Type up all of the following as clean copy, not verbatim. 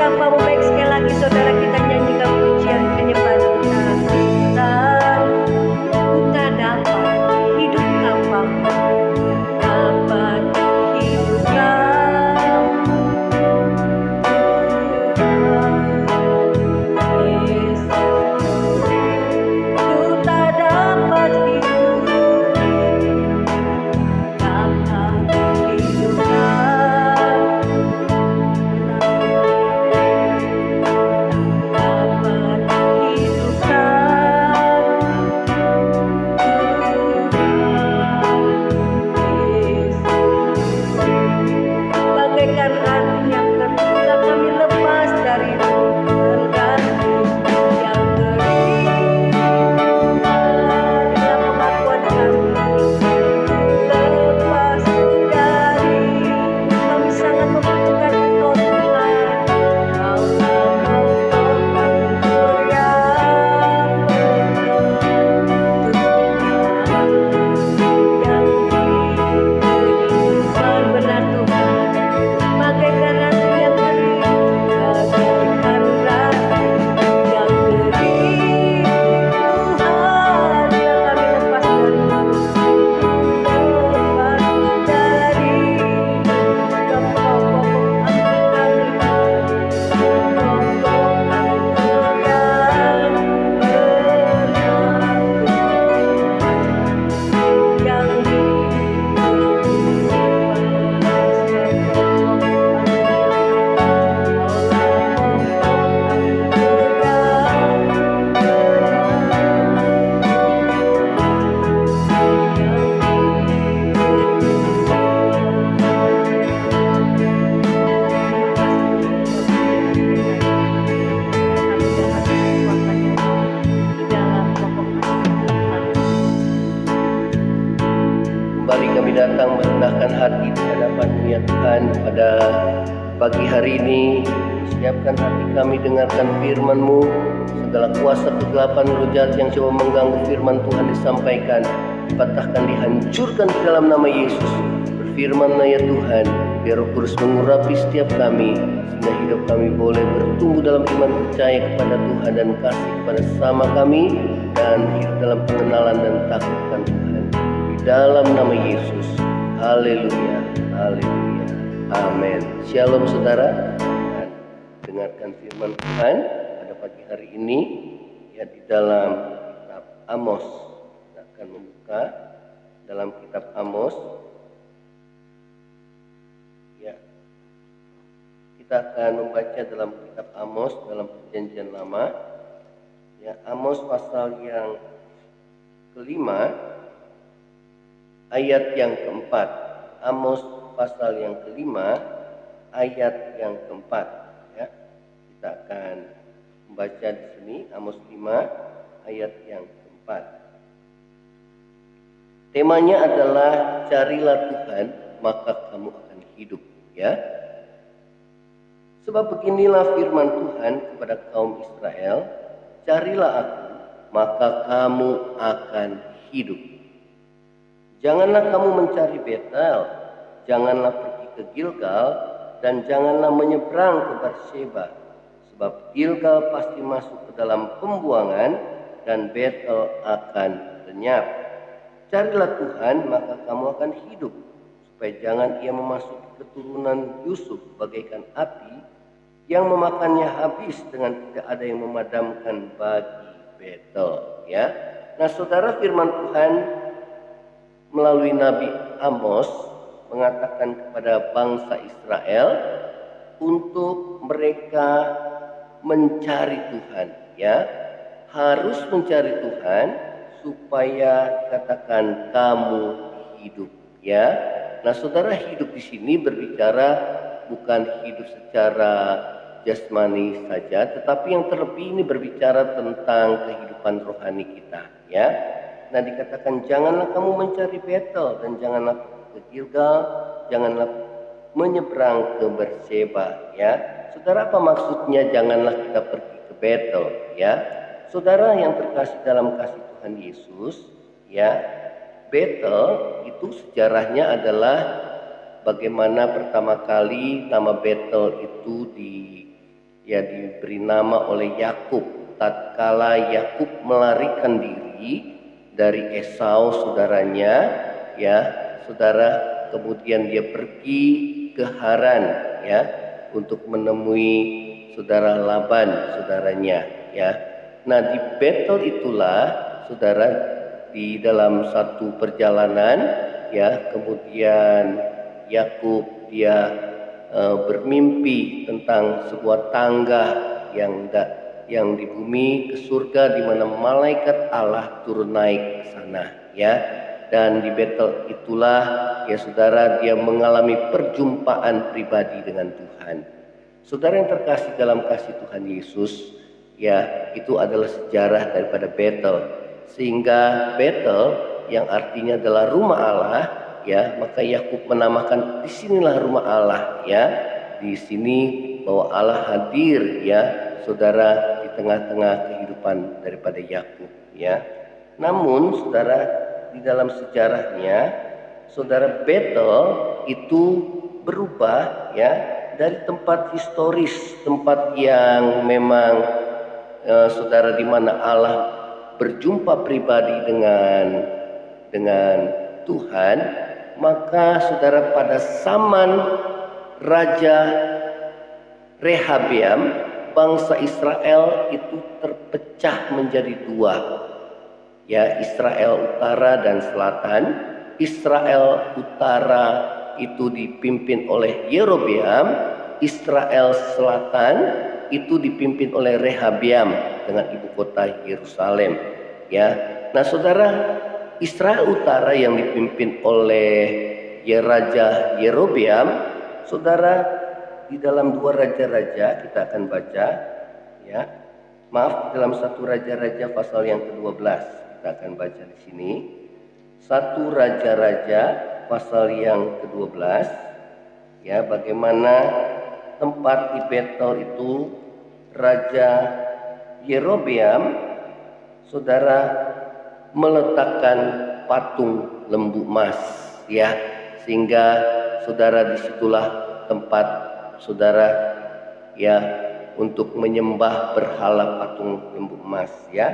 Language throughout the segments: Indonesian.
Bapamu baik, sekali lagi saudara kita nyanyikan pujian penyembahan kita. Dan ku tak dapat hidup tanpamu, dapat hidup tanpamu. Yesus, ku tak dapat hidup, dapat hidup bagaikan angin yang terbuka kami lepas dari tergantung yang kering. Dalam pengakuan kami lepas dari, kami sangat membutuhkan Engkau Tuhan. Kaulah Bapa yang benar Tuhan, bagaikan ratu yang kering, bagaikan ratu yang kering. Tuhan, bila kami lepas dari segala pokok kami, pokok yang Kembali kami datang merendahkan hati di hadapan-Mu ya Tuhan pada pagi hari ini. Siapkan hati kami dengarkan firman-Mu. Segala kuasa kegelapan roh jahat yang coba mengganggu firman Tuhan disampaikan, dipatahkan, dihancurkan di dalam nama Yesus. Berfirman-Lah ya Tuhan, biar Roh Kudus mengurapi setiap kami, sehingga hidup kami boleh bertumbuh dalam iman percaya kepada Tuhan dan kasih kepada sesama kami, dan hidup dalam pengenalan dan takut akan Tuhan. Dalam nama Yesus, haleluya, haleluya, amin. Shalom saudara, dengarkan firman Tuhan pada pagi hari ini ya, di dalam kitab Amos. Kita akan membuka dalam kitab Amos ya. Kita akan membaca dalam kitab Amos dalam perjanjian lama ya. Amos pasal yang kelima ayat yang keempat. Amos pasal yang kelima ayat yang keempat ya. Kita akan membaca di sini Amos 5 ayat yang keempat. Temanya adalah carilah Tuhan maka kamu akan hidup ya. Sebab beginilah firman Tuhan kepada kaum Israel, carilah aku maka kamu akan hidup. Janganlah kamu mencari Betel, janganlah pergi ke Gilgal, dan janganlah menyeberang ke Berseba. Sebab Gilgal pasti masuk ke dalam pembuangan, dan Betel akan lenyap. Carilah Tuhan, maka kamu akan hidup, supaya jangan ia memasuki keturunan Yusuf bagaikan api, yang memakannya habis dengan tidak ada yang memadamkan bagi Betel. Ya, nah saudara, firman Tuhan melalui Nabi Amos mengatakan kepada bangsa Israel untuk mereka mencari Tuhan ya, harus mencari Tuhan supaya katakan kamu hidup ya. Nah saudara, hidup di sini berbicara bukan hidup secara jasmani saja, tetapi yang terlebih ini berbicara tentang kehidupan rohani kita ya. Nah dikatakan janganlah kamu mencari Betel, dan janganlah ke Gilgal, janganlah menyeberang ke Berseba ya. Saudara, apa maksudnya janganlah kita pergi ke Betel ya? Saudara yang terkasih dalam kasih Tuhan Yesus ya, Betel itu sejarahnya adalah bagaimana pertama kali nama Betel itu ya diberi nama oleh Yakub tatkala Yakub melarikan diri dari Esau saudaranya, ya saudara. Kemudian dia pergi ke Haran, ya, untuk menemui saudara Laban saudaranya, ya. Nah, di Betel itulah saudara, di dalam satu perjalanan, ya, kemudian Yakub dia bermimpi tentang sebuah tangga yang di bumi ke surga, di mana malaikat Allah turun naik ke sana, ya. Dan di Betel itulah, ya saudara, dia mengalami perjumpaan pribadi dengan Tuhan. Saudara yang terkasih dalam kasih Tuhan Yesus, ya, itu adalah sejarah daripada Betel. Sehingga Betel yang artinya adalah rumah Allah, ya, maka Yakub menamakan disinilah rumah Allah, ya. Di sini bahwa Allah hadir, ya saudara, di tengah-tengah kehidupan daripada Yakub, ya. Namun saudara, di dalam sejarahnya, saudara, Betel itu berubah, ya, dari tempat historis, tempat yang memang saudara, di mana Allah berjumpa pribadi dengan Tuhan. Maka saudara, pada zaman Raja Rehabeam, bangsa Israel itu terpecah menjadi dua, ya, Israel utara dan selatan. Israel utara itu dipimpin oleh Yerobeam, Israel selatan itu dipimpin oleh Rehabeam dengan ibu kota Yerusalem, ya. Nah saudara, Israel utara yang dipimpin oleh Raja Yerobeam, saudara, di dalam 2 Raja-Raja kita akan baca, ya. Maaf, dalam 1 Raja-Raja pasal yang ke-12 kita akan baca di sini. 1 Raja-Raja pasal yang ke-12, ya, bagaimana tempat di Betel itu Raja Yerobeam, saudara, meletakkan patung lembu emas, ya, sehingga saudara, disitulah tempat saudara, ya, untuk menyembah berhala patung lembu emas, ya.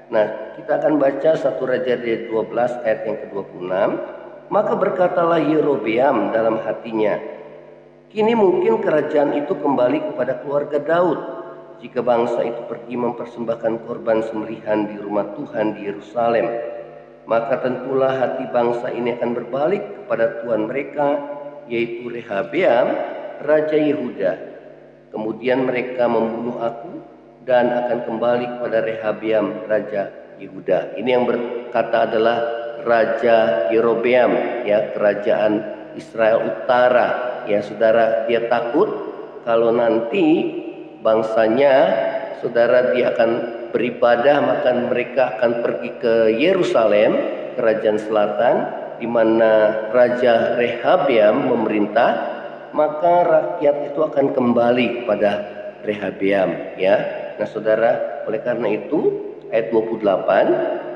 Nah, kita akan baca 1 Raja 12 ayat yang ke-26. Maka berkatalah Yerobeam dalam hatinya, kini mungkin kerajaan itu kembali kepada keluarga Daud, jika bangsa itu pergi mempersembahkan korban sembelihan di rumah Tuhan di Yerusalem. Maka tentulah hati bangsa ini akan berbalik kepada Tuhan mereka, yaitu Rehabeam, Raja Yehuda. Kemudian mereka membunuh aku dan akan kembali kepada Rehabeam, Raja Yehuda. Ini yang berkata adalah Raja Yerobeam, ya, kerajaan Israel utara, ya saudara. Dia takut kalau nanti bangsanya, saudara, dia akan beribadah, maka mereka akan pergi ke Yerusalem, kerajaan selatan, di mana Raja Rehabeam memerintah, maka rakyat itu akan kembali kepada Rehabeam, ya. Nah saudara, oleh karena itu ayat 28,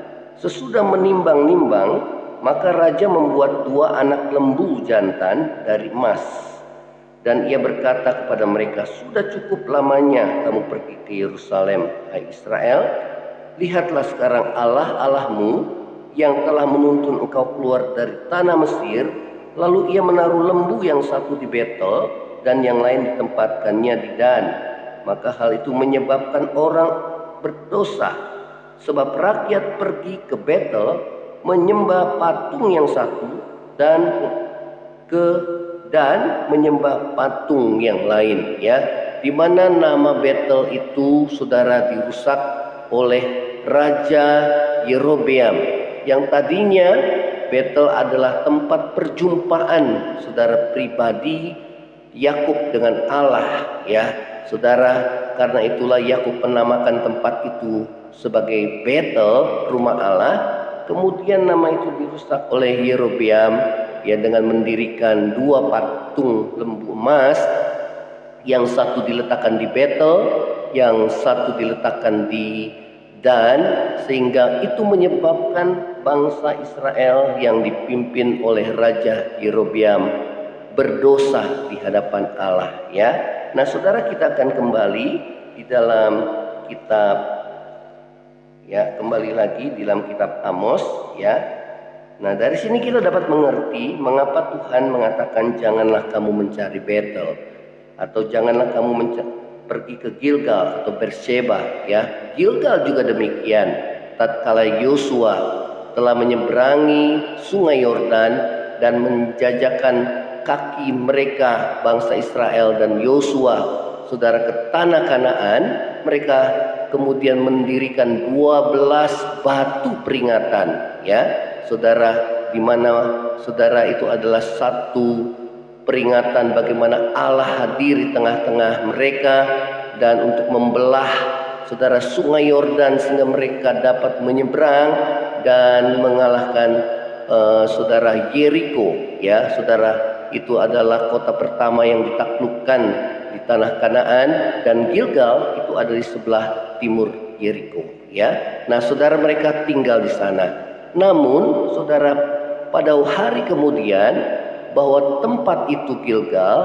sesudah menimbang-nimbang, maka raja membuat 2 anak lembu jantan dari emas. Dan ia berkata kepada mereka, sudah cukup lamanya kamu pergi ke Yerusalem, hai Israel. Lihatlah sekarang Allah-Allahmu yang telah menuntun engkau keluar dari tanah Mesir. Lalu ia menaruh lembu yang satu di Betel dan yang lain ditempatkannya di Dan. Maka hal itu menyebabkan orang berdosa, sebab rakyat pergi ke Betel menyembah patung yang satu dan menyembah patung yang lain, ya, di mana nama Betel itu saudara dirusak oleh Raja Yerobeam, yang tadinya Betel adalah tempat perjumpaan saudara pribadi Yakub dengan Allah, ya saudara. Karena itulah Yakub menamakan tempat itu sebagai Betel, rumah Allah. Kemudian nama itu dirusak oleh Yerobeam, ya, dengan mendirikan 2 patung lembu emas, yang satu diletakkan di Betel, yang satu diletakkan di Dan, sehingga itu menyebabkan bangsa Israel yang dipimpin oleh Raja Yerobeam berdosa di hadapan Allah, ya. Nah, saudara, kita akan kembali di dalam kitab, ya, kembali lagi di dalam kitab Amos, ya. Nah, dari sini kita dapat mengerti mengapa Tuhan mengatakan janganlah kamu mencari Betel, atau janganlah kamu pergi ke Gilgal atau Beersheba, ya. Gilgal juga demikian. Tatkala Yosua telah menyeberangi sungai Yordan dan menjajakan kaki mereka bangsa Israel dan Yosua, saudara, ke tanah Kanaan, mereka kemudian mendirikan 12 batu peringatan, ya, saudara, di mana saudara itu adalah satu peringatan bagaimana Allah hadir di tengah-tengah mereka dan untuk membelah, saudara, sungai Yordan sehingga mereka dapat menyeberang dan mengalahkan saudara, Yeriko, ya, saudara. Itu adalah kota pertama yang ditaklukkan di tanah Kanaan, dan Gilgal itu ada di sebelah timur Yeriko, ya. Nah, saudara, mereka tinggal di sana. Namun, saudara, pada hari kemudian bahwa tempat itu Gilgal,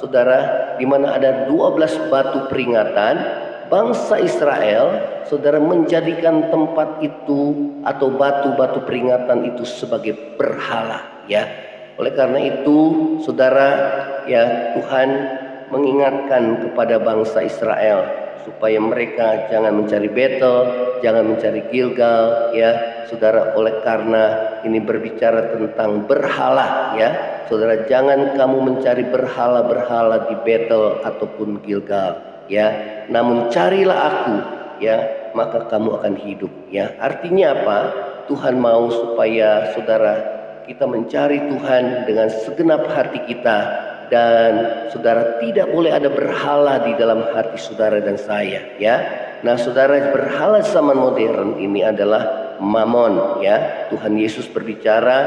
saudara, di mana ada 12 batu peringatan, bangsa Israel, saudara, menjadikan tempat itu atau batu-batu peringatan itu sebagai berhala, ya. Oleh karena itu, saudara, ya, Tuhan mengingatkan kepada bangsa Israel supaya mereka jangan mencari Betel, jangan mencari Gilgal, ya, saudara. Oleh karena ini berbicara tentang berhala, ya, saudara, jangan kamu mencari berhala-berhala di Betel ataupun Gilgal, ya. Namun carilah aku, ya, maka kamu akan hidup, ya. Artinya apa? Tuhan mau supaya saudara kita mencari Tuhan dengan segenap hati kita, dan saudara, tidak boleh ada berhala di dalam hati saudara dan saya, ya. Nah, saudara, berhala zaman modern ini adalah Mammon, ya. Tuhan Yesus berbicara,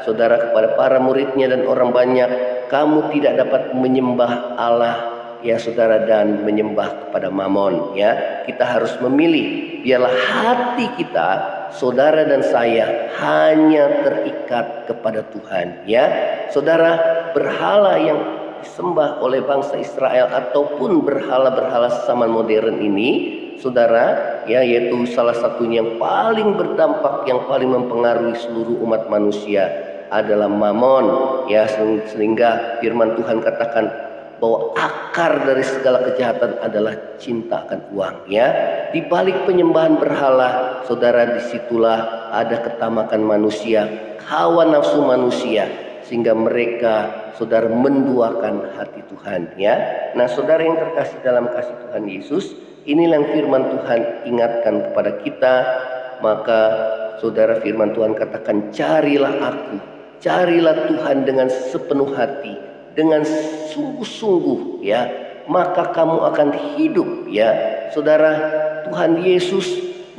saudara, kepada para muridnya dan orang banyak, kamu tidak dapat menyembah Allah, ya, saudara, dan menyembah kepada Mammon, ya. Kita harus memilih, biarlah hati kita, saudara dan saya, hanya terikat kepada Tuhan, ya. Saudara, berhala yang disembah oleh bangsa Israel ataupun berhala-berhala zaman modern ini, saudara, ya, yaitu salah satunya yang paling berdampak, yang paling mempengaruhi seluruh umat manusia adalah Mammon, ya, sehingga firman Tuhan katakan bahwa akar dari segala kejahatan adalah cinta akan uang, ya. Di balik penyembahan berhala, saudara, disitulah ada ketamakan manusia, hawa nafsu manusia, sehingga mereka, saudara, menduakan hati Tuhan, ya. Nah, saudara yang terkasih dalam kasih Tuhan Yesus, inilah yang firman Tuhan ingatkan kepada kita. Maka, saudara, firman Tuhan katakan, carilah aku, carilah Tuhan dengan sepenuh hati, dengan sungguh-sungguh, ya, maka kamu akan hidup, ya. Saudara, Tuhan Yesus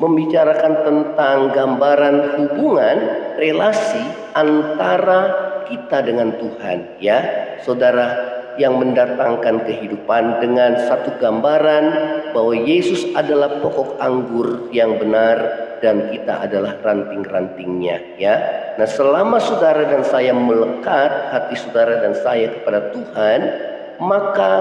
membicarakan tentang gambaran hubungan relasi antara kita dengan Tuhan, ya, saudara, yang mendatangkan kehidupan dengan satu gambaran bahwa Yesus adalah pokok anggur yang benar dan kita adalah ranting-rantingnya, ya. Nah, selama saudara dan saya melekat hati saudara dan saya kepada Tuhan, maka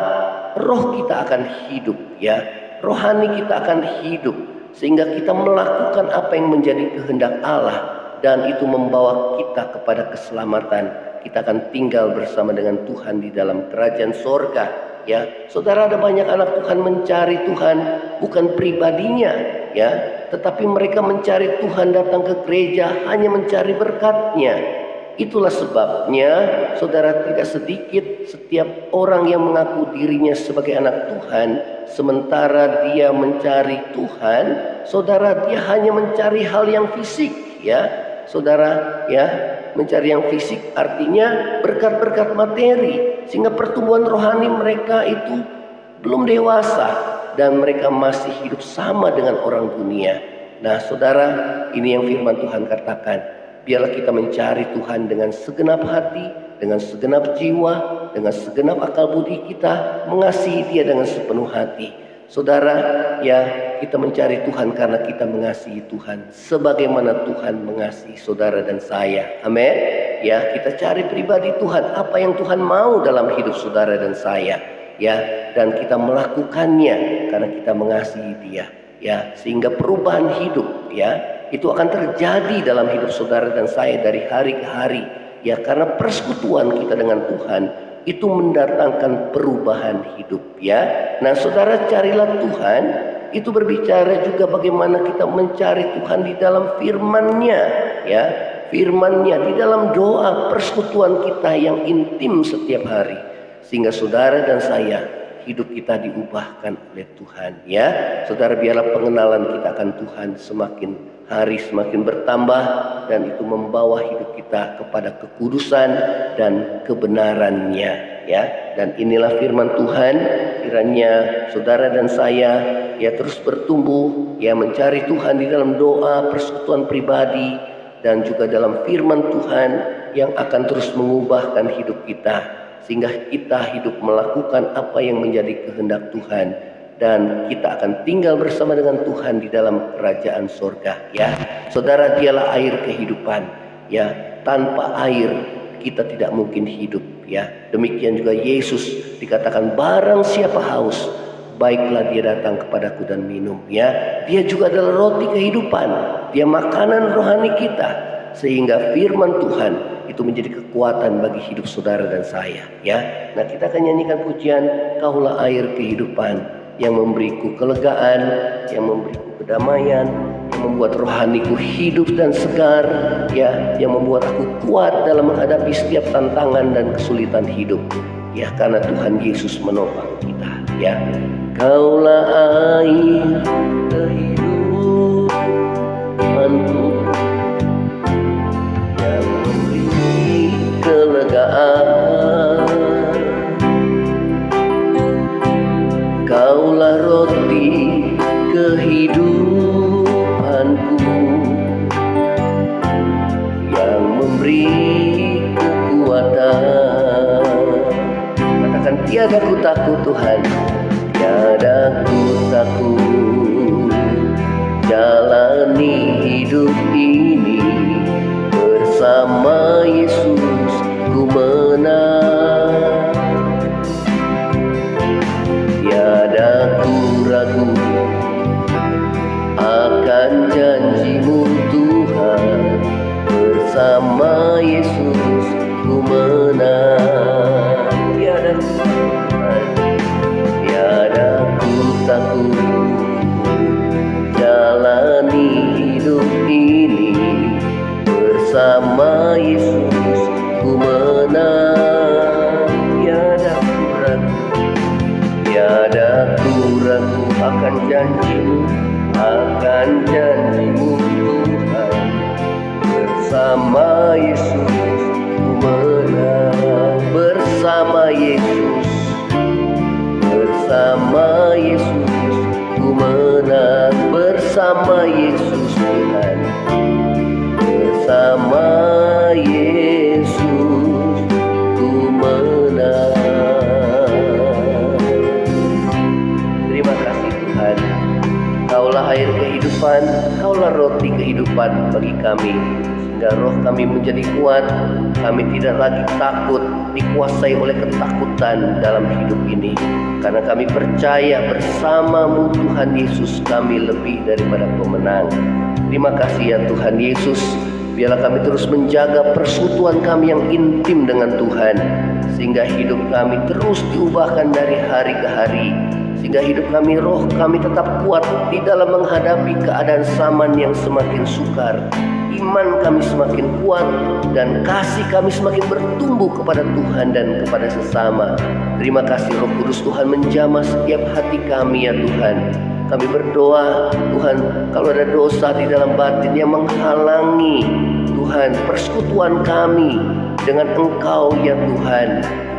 roh kita akan hidup, ya. Rohani kita akan hidup sehingga kita melakukan apa yang menjadi kehendak Allah, dan itu membawa kita kepada keselamatan. Kita akan tinggal bersama dengan Tuhan di dalam kerajaan sorga, ya. Saudara, ada banyak anak Tuhan mencari Tuhan bukan pribadinya, ya, tetapi mereka mencari Tuhan, datang ke gereja hanya mencari berkat-Nya. Itulah sebabnya, saudara, tidak sedikit setiap orang yang mengaku dirinya sebagai anak Tuhan, sementara dia mencari Tuhan, saudara, dia hanya mencari hal yang fisik, ya. Saudara, ya, mencari yang fisik artinya berkat-berkat materi, sehingga pertumbuhan rohani mereka itu belum dewasa dan mereka masih hidup sama dengan orang dunia. Nah, saudara, ini yang firman Tuhan katakan, biarlah kita mencari Tuhan dengan segenap hati, dengan segenap jiwa, dengan segenap akal budi kita, mengasihi Dia dengan sepenuh hati. Saudara, ya, kita mencari Tuhan karena kita mengasihi Tuhan sebagaimana Tuhan mengasihi saudara dan saya. Amin. Ya, kita cari pribadi Tuhan, apa yang Tuhan mau dalam hidup saudara dan saya. ya, dan kita melakukannya karena kita mengasihi Dia, ya, sehingga perubahan hidup, ya, itu akan terjadi dalam hidup saudara dan saya dari hari ke hari, ya, karena persekutuan kita dengan Tuhan itu mendatangkan perubahan hidup, ya. Nah, saudara, carilah Tuhan itu berbicara juga bagaimana kita mencari Tuhan di dalam firman-Nya, ya, firman-Nya di dalam doa persekutuan kita yang intim setiap hari, sehingga saudara dan saya hidup kita diubahkan oleh Tuhan, ya. Saudara, biarlah pengenalan kita akan Tuhan semakin hari semakin bertambah, dan itu membawa hidup kita kepada kekudusan dan kebenarannya, ya. Dan inilah firman Tuhan, kiranya saudara dan saya, ya, terus bertumbuh, ya, mencari Tuhan di dalam doa persekutuan pribadi dan juga dalam firman Tuhan yang akan terus mengubahkan hidup kita, sehingga kita hidup melakukan apa yang menjadi kehendak Tuhan, dan kita akan tinggal bersama dengan Tuhan di dalam kerajaan sorga, ya. Saudara, Dialah air kehidupan, ya. Tanpa air kita tidak mungkin hidup, ya. Demikian juga Yesus dikatakan, barang siapa haus, baiklah dia datang kepadaku dan minum, ya. Dia juga adalah roti kehidupan, Dia makanan rohani kita, sehingga firman Tuhan itu menjadi kekuatan bagi hidup saudara dan saya, ya. Nah, kita akan nyanyikan pujian Kaulah air kehidupan, yang memberiku kelegaan, yang memberiku kedamaian, yang membuat rohaniku hidup dan segar, ya, yang membuat aku kuat dalam menghadapi setiap tantangan dan kesulitan hidup, ya, karena Tuhan Yesus menopang kita, ya. Kaulah air kehidupanku, yang memberi kelegaan. Kaulah roti kehidupanku, yang memberi kekuatan. Katakan, tiada ku takut Tuhan, tiada ku takut. Jalani hidup ini bersama Yesus, ku menang. Tiada ku ragu akan janji-Mu Tuhan, bersama Yesus ku menang. Tiada ku takut, jalani hidup ini bersama Yesus ku menang. Tiada ku ragu akan janji-Mu Tuhan, bersama Yesus ku menang. Bersama Yesus ku menang. Bersama Yesus Tuhan, bersama Yesus ku menang. Terima kasih Tuhan, Kaulah air kehidupan, Kaulah roti kehidupan bagi kami, sehingga roh kami menjadi kuat. Kami tidak lagi takut, dikuasai oleh ketakutan dalam hidup ini, karena kami percaya bersama-Mu Tuhan Yesus kami lebih daripada pemenang. Terima kasih ya Tuhan Yesus. Biarlah kami terus menjaga persekutuan kami yang intim dengan Tuhan, sehingga hidup kami terus diubahkan dari hari ke hari, sehingga hidup kami, roh kami tetap kuat di dalam menghadapi keadaan zaman yang semakin sukar. Iman kami semakin kuat dan kasih kami semakin bertumbuh kepada Tuhan dan kepada sesama. Terima kasih Roh Kudus Tuhan menjamah setiap hati kami ya Tuhan. Kami berdoa Tuhan, kalau ada dosa di dalam batin yang menghalangi Tuhan persekutuan kami dengan Engkau ya Tuhan,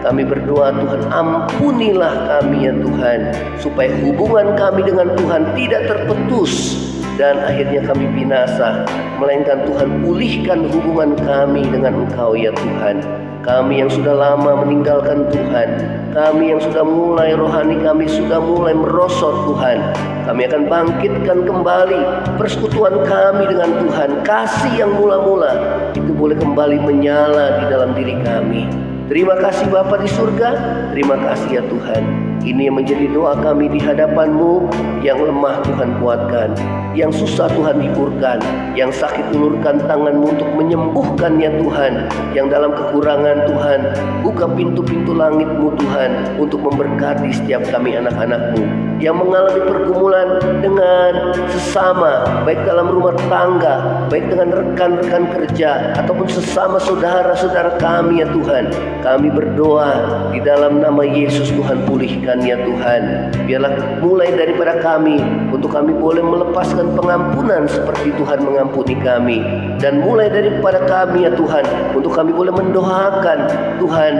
kami berdoa Tuhan, ampunilah kami ya Tuhan, supaya hubungan kami dengan Tuhan tidak terputus dan akhirnya kami binasa, melainkan Tuhan pulihkan hubungan kami dengan Engkau ya Tuhan. Kami yang sudah lama meninggalkan Tuhan, kami yang sudah mulai rohani kami sudah mulai merosot Tuhan, kami akan bangkitkan kembali persekutuan kami dengan Tuhan. Kasih yang mula-mula itu boleh kembali menyala di dalam diri kami. Terima kasih Bapa di surga, terima kasih ya Tuhan. Ini yang menjadi doa kami di hadapan-Mu. Yang lemah Tuhan kuatkan, yang susah Tuhan hiburkan, yang sakit ulurkan tangan-Mu untuk menyembuhkan ya Tuhan. Yang dalam kekurangan Tuhan, buka pintu-pintu langit-Mu Tuhan untuk memberkati setiap kami anak-anak-Mu yang mengalami pergumulan dengan sesama, baik dalam rumah tangga, baik dengan rekan-rekan kerja, ataupun sesama saudara-saudara kami ya Tuhan. Kami berdoa di dalam nama Yesus Tuhan, pulihkan ya Tuhan. Biarlah mulai daripada kami, untuk kami boleh melepaskan pengampunan seperti Tuhan mengampuni kami. Dan mulai daripada kami ya Tuhan, untuk kami boleh mendoakan Tuhan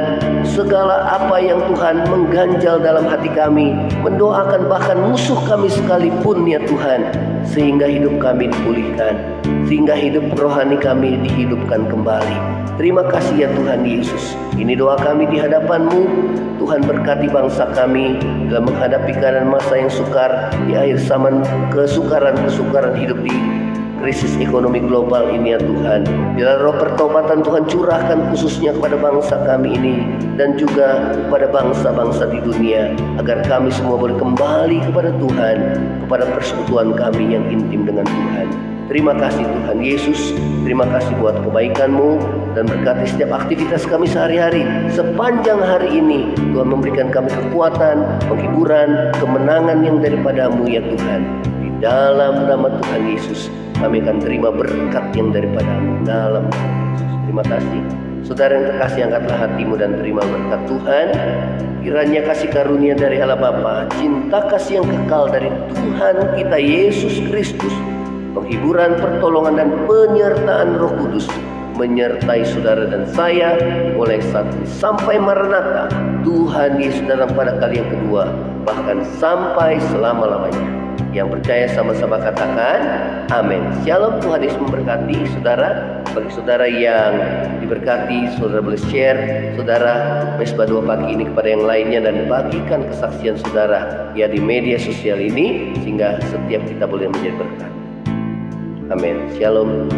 segala apa yang Tuhan mengganjal dalam hati kami, mendoakan bahkan musuh kami sekalipun ya Tuhan, sehingga hidup kami dipulihkan, sehingga hidup rohani kami dihidupkan kembali. Terima kasih ya Tuhan Yesus. Ini doa kami di hadapan-Mu. Tuhan berkati bangsa kami dalam menghadapi keadaan masa yang sukar di akhir zaman, kesukaran hidup di krisis ekonomi global ini ya Tuhan. Biarlah roh pertobatan Tuhan curahkan khususnya kepada bangsa kami ini dan juga kepada bangsa-bangsa di dunia, agar kami semua boleh kembali kepada Tuhan, kepada persekutuan kami yang intim dengan Tuhan. Terima kasih Tuhan Yesus. Terima kasih buat kebaikan-Mu, dan berkati setiap aktivitas kami sehari-hari. Sepanjang hari ini Tuhan memberikan kami kekuatan, penghiburan, kemenangan yang daripada-Mu ya Tuhan. Di dalam nama Tuhan Yesus kami akan terima berkat yang daripada-Mu dalam nama Yesus. Terima kasih. Saudara yang terkasih, angkatlah hatimu dan terima berkat Tuhan. Kiranya kasih karunia dari Allah Bapa, cinta kasih yang kekal dari Tuhan kita Yesus Kristus, penghiburan, pertolongan, dan penyertaan Roh Kudus menyertai saudara dan saya mulai saat ini sampai Maranatha, Tuhan Yesus datang pada kali yang kedua, bahkan sampai selama-lamanya. Yang percaya sama-sama katakan amin. Shalom, Tuhan Yesus memberkati saudara. Bagi saudara yang diberkati, saudara boleh share saudara Mesbah 2 pagi ini kepada yang lainnya, dan bagikan kesaksian saudara ya di media sosial ini, sehingga setiap kita boleh menjadi berkat. Amin. Shalom.